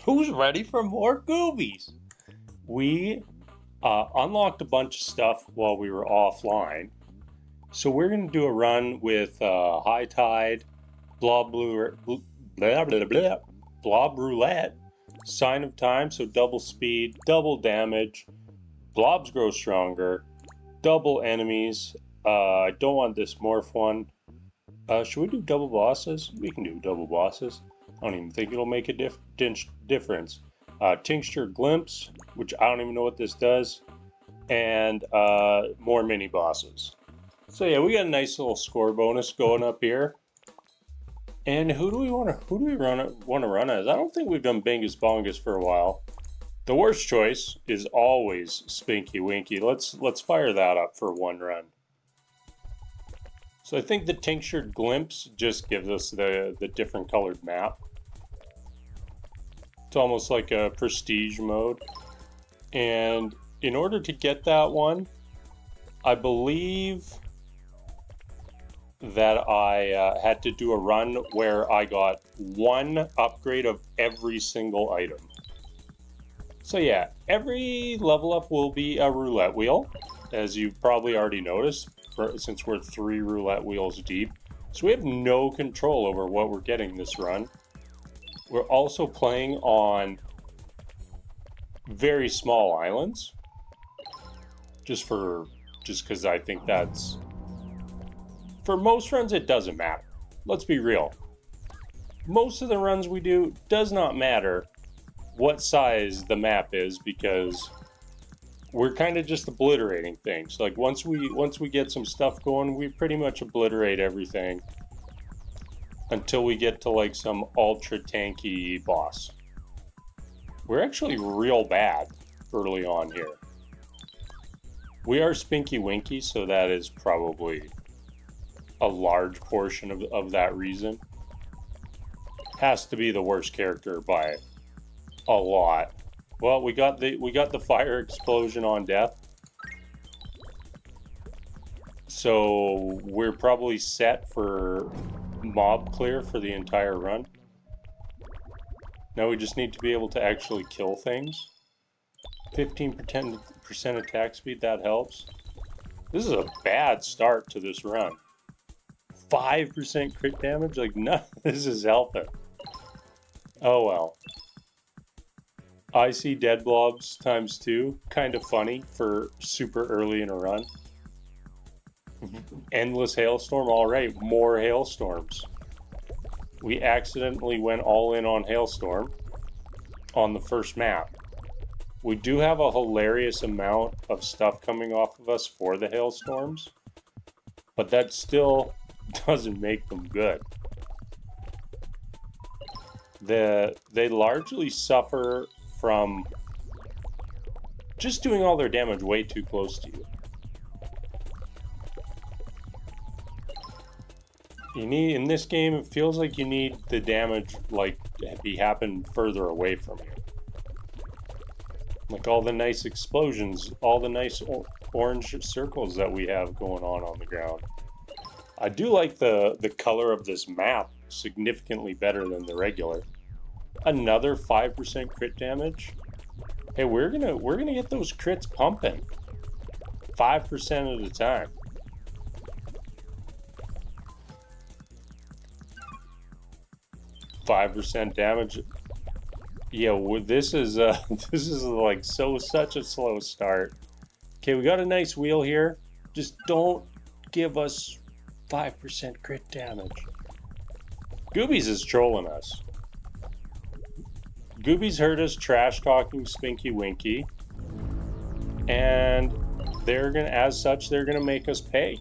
Who's ready for more Goobies? We unlocked a bunch of stuff while we were offline. So we're going to do a run with High Tide, Blob Roulette, Sign of Time, so double speed, double damage, blobs grow stronger, double enemies. I don't want this morph one. Should we do double bosses? We can do double bosses. I don't even think it'll make a difference. Tincture Glimpse, which I don't even know what this does, and more mini bosses. So yeah, we got a nice little score bonus going up here. And who do we want to run as? I don't think we've done Bingus Bongus for a while. The worst choice is always Spinky Winky. Let's fire that up for one run. So I think the Tinctured Glimpse just gives us the different colored map. It's almost like a prestige mode. And in order to get that one, I believe that I had to do a run where I got one upgrade of every single item. So yeah, every level up will be a roulette wheel, as you've probably already noticed, since we're 3 roulette wheels deep. So we have no control over what we're getting this run. We're also playing on very small islands, just because I think that's... For most runs, it doesn't matter. Let's be real. Most of the runs we do does not matter what size the map is, because we're kind of just obliterating things. Like once we get some stuff going, we pretty much obliterate everything until we get to like some ultra tanky boss. We're actually real bad early on here. We are Spinky Winky, so that is probably a large portion of that reason. Has to be the worst character by a lot. Well, we got the fire explosion on death. So we're probably set for mob clear for the entire run. Now we just need to be able to actually kill things. 15% attack speed, that helps. This is a bad start to this run. 5% crit damage? Like, none of this is helping. Oh well. I see dead blobs ×2. Kind of funny for super early in a run. Endless hailstorm. Alright, more hailstorms. We accidentally went all in on hailstorm on the first map. We do have a hilarious amount of stuff coming off of us for the hailstorms, but that still doesn't make them good. They largely suffer from just doing all their damage way too close to you. In this game, it feels like you need the damage like to happen further away from you. Like all the nice explosions, all the nice orange circles that we have going on the ground. I do like the color of this map significantly better than the regular. Another 5% crit damage. Hey, we're gonna get those crits pumping. 5% at a time. .5% damage. Yeah, this is like such a slow start. Okay, we got a nice wheel here. Just don't give us 5% crit damage. Goobies is trolling us. Goobies heard us trash talking Spinky Winky, and as such they're gonna make us pay.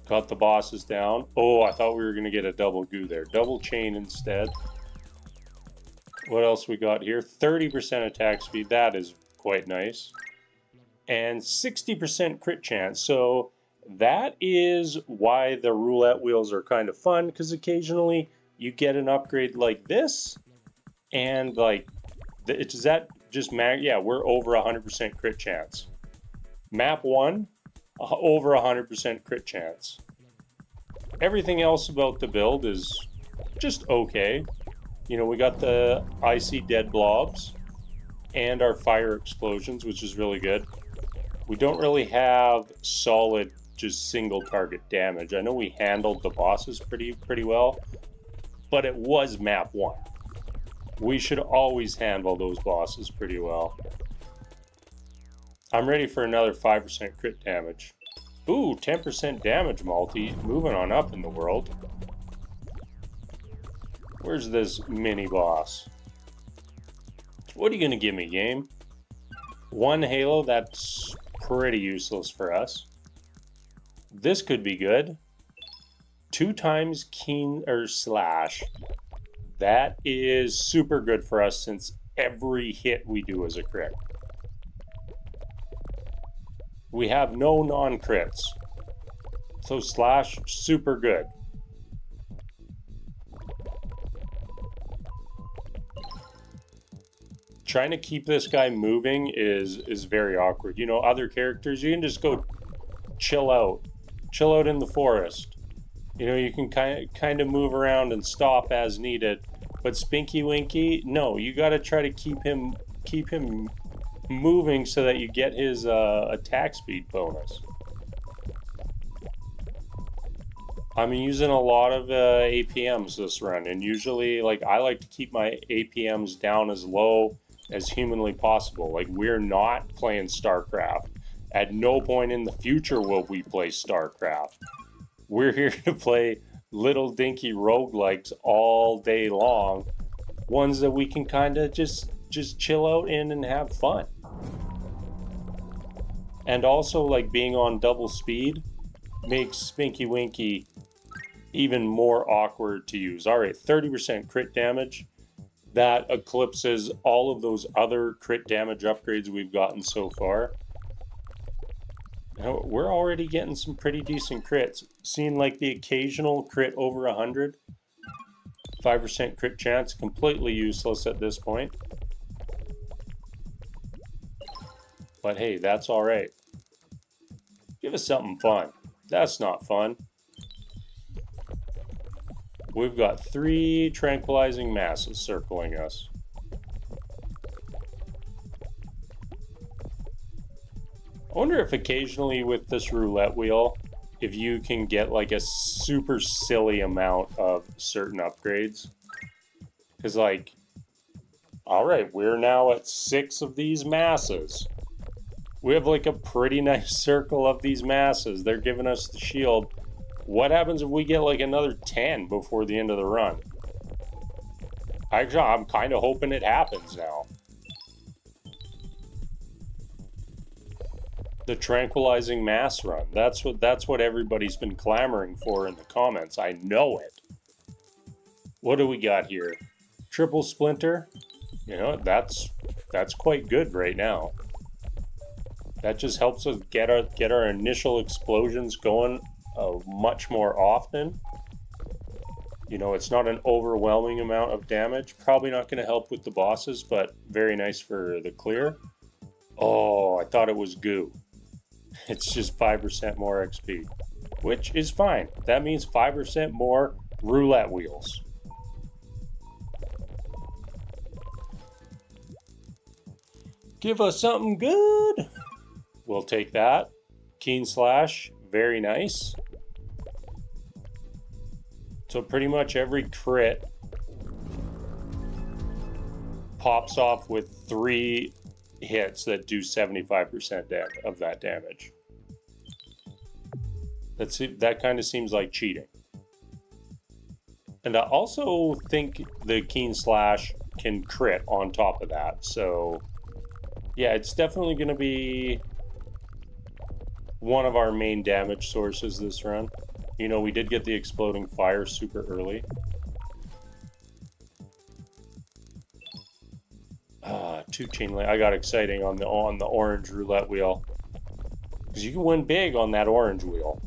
Got the bosses down. Oh, I thought we were gonna get a double goo there. Double chain instead. What else we got here? 30% attack speed. That is quite nice. And 60% crit chance. So that is why the roulette wheels are kind of fun, because occasionally you get an upgrade like this, and like, is that just yeah, we're over 100% crit chance. Map 1, over 100% crit chance. Everything else about the build is just okay. You know, we got the icy dead blobs and our fire explosions, which is really good. We don't really have solid, just single target damage. I know we handled the bosses pretty well, but it was map 1. We should always handle those bosses pretty well. I'm ready for another 5% crit damage. Ooh, 10% damage multi, moving on up in the world. Where's this mini boss? What are you gonna give me, game? 1 Halo, that's pretty useless for us. This could be good. 2 times keen or slash. That is super good for us since every hit we do is a crit. We have no non-crits. So slash, super good. Trying to keep this guy moving is very awkward. You know, other characters, you can just go chill out in the forest. You know, you can kind of move around and stop as needed. But Spinky Winky, no, you got to try to keep him moving so that you get his attack speed bonus. I'm using a lot of APMs this run, and usually, like, I like to keep my APMs down as low as humanly possible. Like, we're not playing StarCraft. At no point in the future will we play StarCraft. We're here to play little dinky roguelikes all day long. Ones that we can kind of just chill out in and have fun. And also, like, being on double speed makes Spinky Winky even more awkward to use. Alright, 30% crit damage. That eclipses all of those other crit damage upgrades we've gotten so far. Now, we're already getting some pretty decent crits. Seeing like the occasional crit over 100. 5% crit chance, completely useless at this point. But hey, that's alright. Give us something fun. That's not fun. We've got 3 tranquilizing masses circling us. I wonder if occasionally with this roulette wheel, if you can get like a super silly amount of certain upgrades. Because like, alright, we're now at 6 of these masses. We have like a pretty nice circle of these masses. They're giving us the shield. What happens if we get like another 10 before the end of the run? Actually, I'm kind of hoping it happens now. The tranquilizing mass run. That's what everybody's been clamoring for in the comments. I know it. What do we got here? Triple splinter. You know, that's quite good right now. That just helps us get our initial explosions going much more often. You know, it's not an overwhelming amount of damage. Probably not going to help with the bosses, but very nice for the clear. Oh, I thought it was goo. It's just 5% more XP, which is fine. That means 5% more roulette wheels. Give us something good. We'll take that. Keen slash, very nice. So pretty much every crit pops off with 3 hits that do 75% of that damage. That kind of seems like cheating. And I also think the Keen Slash can crit on top of that. So yeah, it's definitely going to be one of our main damage sources this run. You know, we did get the exploding fire super early. Two chain link. I got exciting on the orange roulette wheel. Because you can win big on that orange wheel.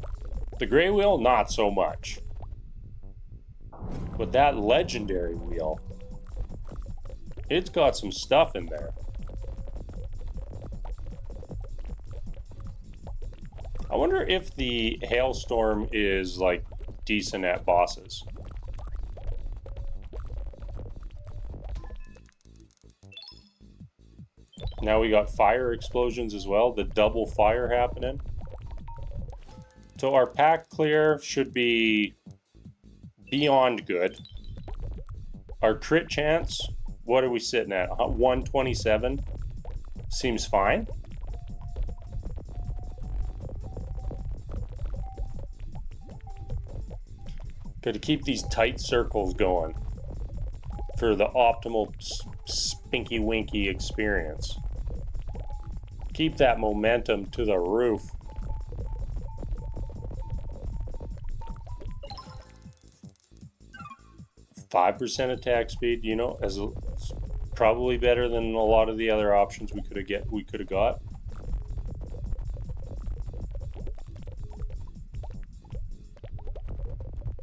The gray wheel, not so much. But that legendary wheel, it's got some stuff in there. I wonder if the hailstorm is like decent at bosses. Now we got fire explosions as well, the double fire happening. So our pack clear should be beyond good. Our crit chance, what are we sitting at? 127? Seems fine. Got to keep these tight circles going for the optimal Spinky Winky experience. Keep that momentum to the roof. %5 attack speed, you know, as probably better than a lot of the other options we could have got.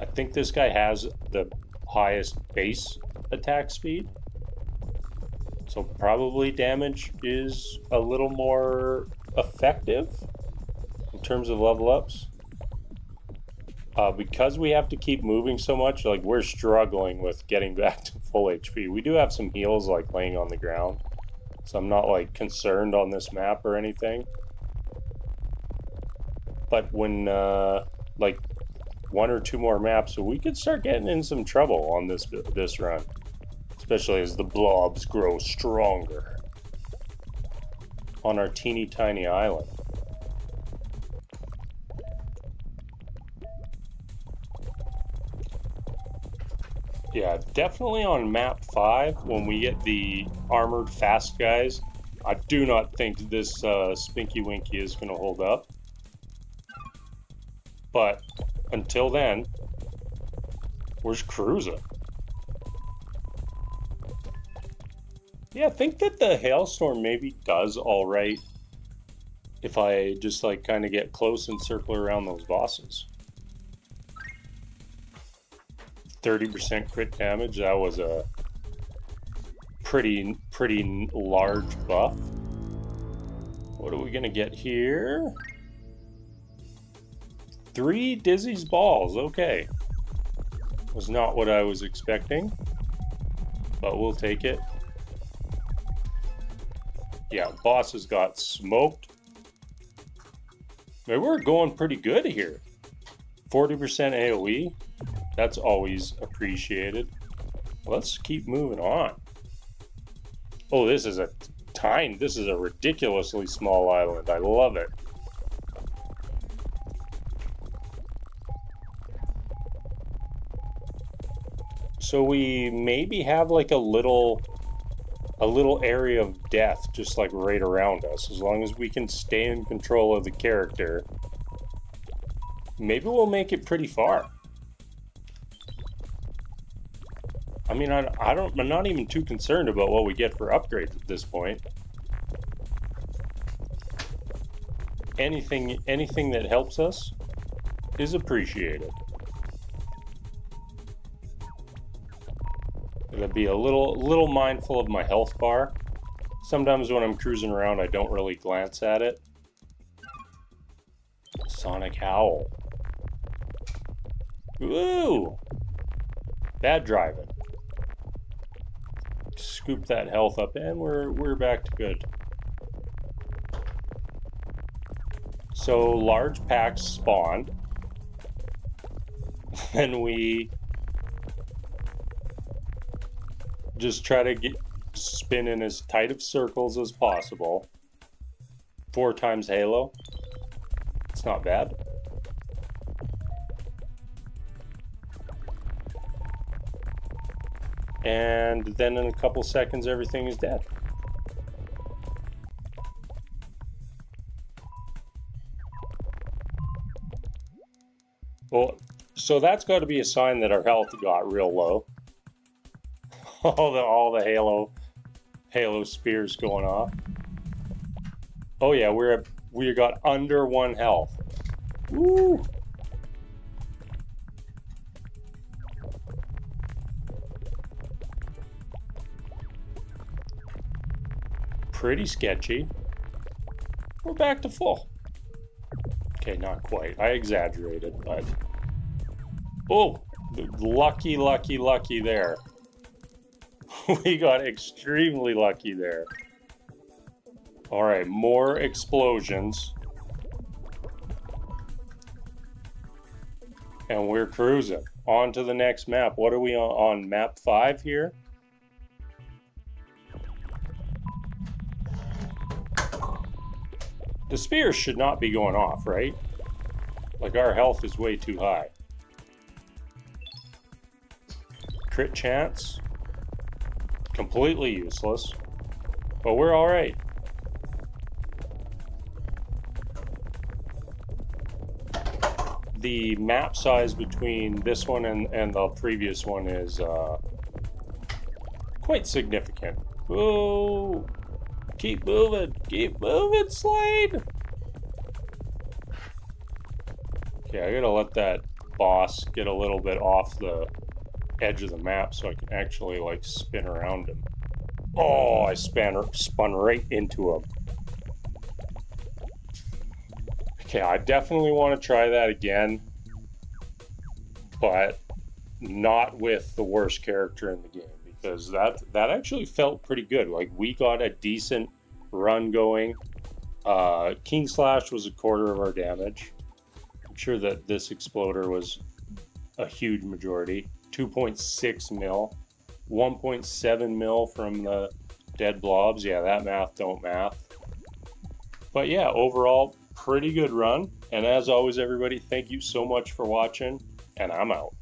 I think this guy has the highest base attack speed, so probably damage is a little more effective in terms of level ups. Because we have to keep moving so much, like we're struggling with getting back to full HP. We do have some heals like laying on the ground, so I'm not like concerned on this map or anything. But when like 1 or 2 more maps, so we could start getting in some trouble on this run, especially as the blobs grow stronger on our teeny tiny island. Yeah, definitely on map 5, when we get the armored fast guys, I do not think this Spinky Winky is going to hold up. But until then, we're just cruising. Yeah, I think that the hailstorm maybe does all right if I just like kind of get close and circle around those bosses. 30% crit damage, that was a pretty large buff. What are we gonna get here? 3 Dizzy's balls, okay. Was not what I was expecting, but we'll take it. Yeah, boss has got smoked. Man, we're going pretty good here. 40% AoE. That's always appreciated. Let's keep moving on. Oh, this is a ridiculously small island. I love it. So we maybe have like a little area of death just like right around us. As long as we can stay in control of the character, maybe we'll make it pretty far. I mean, I'm not even too concerned about what we get for upgrades at this point. Anything that helps us is appreciated. Gotta be a little mindful of my health bar. Sometimes when I'm cruising around, I don't really glance at it. Sonic Howl. Ooh! Bad driving. Scoop that health up, and we're back to good. So large packs spawned, and we just try to spin in as tight of circles as possible. 4 times Halo. It's not bad. And then in a couple seconds, everything is dead. Well, so that's got to be a sign that our health got real low. all the Halo spears going off. Oh yeah, we got under 1 health. Woo! Pretty sketchy. We're back to full. Okay, not quite. I exaggerated, but... Oh! Lucky there. We got extremely lucky there. All right, more explosions. And we're cruising. On to the next map. What are we on map 5 here? The spears should not be going off, right? Like, our health is way too high. Crit chance. Completely useless. But we're alright. The map size between this one and the previous one is quite significant. Oh, keep moving, Slade. Okay, I gotta let that boss get a little bit off the edge of the map so I can actually like spin around him. Oh, I spun right into him. Okay, I definitely want to try that again, but not with the worst character in the game, because that actually felt pretty good. Like, we got a decent run going. King Slash was 1/4 of our damage. I'm sure that this exploder was a huge majority. 2.6 mil, 1.7 mil from the dead blobs. Yeah, that math don't math. But yeah, overall, pretty good run. And as always, everybody, thank you so much for watching, and I'm out.